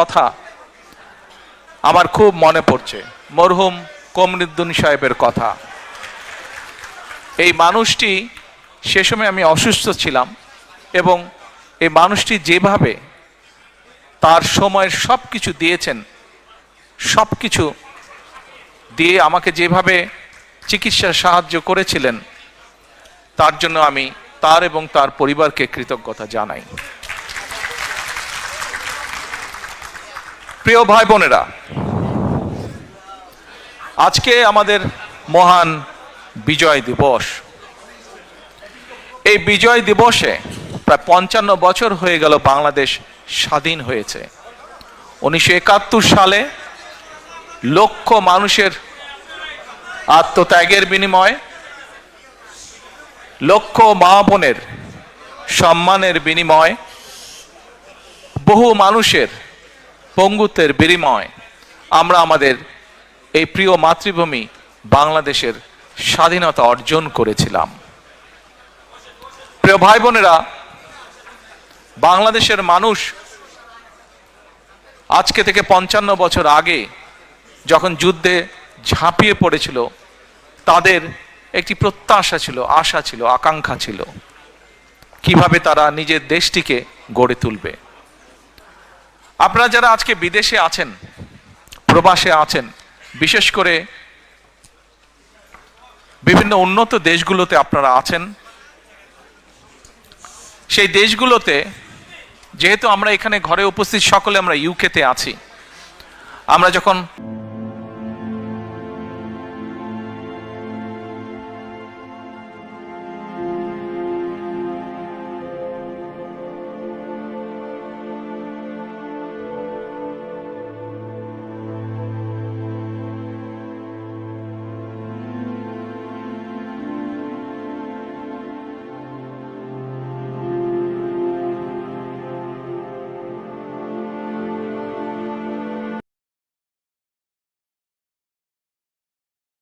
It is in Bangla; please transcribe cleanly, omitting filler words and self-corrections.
কথা আমার খুব মনে পড়ছে, মরহুম কমরুদ্দিন সাহেবের কথা। এই মানুষটি, সে সময় আমি অসুস্থ ছিলাম, এবং এই মানুষটি যেভাবে তার সময়ের সব কিছু দিয়েছেন, সব কিছু দিয়ে আমাকে যেভাবে চিকিৎসার সাহায্য করেছিলেন, তার জন্য আমি তার এবং তার পরিবারকে কৃতজ্ঞতা জানাই। প্রিয় ভাই বোনেরা, আজকে আমাদের মহান বিজয় দিবস। এই বিজয় দিবসে প্রায় 55 বছর হয়ে গেল বাংলাদেশ স্বাধীন হয়েছে। 1971 সালে লক্ষ মানুষের আত্মত্যাগের বিনিময়ে, লক্ষ মা বোনের সম্মানের বিনিময়ে, বহু মানুষের পঙ্গুত্বের বিনিময়ে আমরা আমাদের এই প্রিয় মাতৃভূমি বাংলাদেশের স্বাধীনতা অর্জন করেছিলাম। প্রিয় ভাই বোনেরা, বাংলাদেশের মানুষ আজকে থেকে 55 বছর আগে যখন যুদ্ধে ঝাঁপিয়ে পড়েছিল, তাদের একটি প্রত্যাশা ছিল, আশা ছিল, আকাঙ্ক্ষা ছিল কিভাবে তারা নিজের দেশটিকে গড়ে তুলবে। আপনারা যারা আজকে বিদেশে আছেন, প্রবাসে আছেন, বিশেষ করে বিভিন্ন উন্নত দেশগুলোতে আপনারা আছেন, সেই দেশগুলোতে যেহেতু আমরা এখানে ঘরে উপস্থিত সকলে আমরা ইউকেতে আছি, আমরা যখন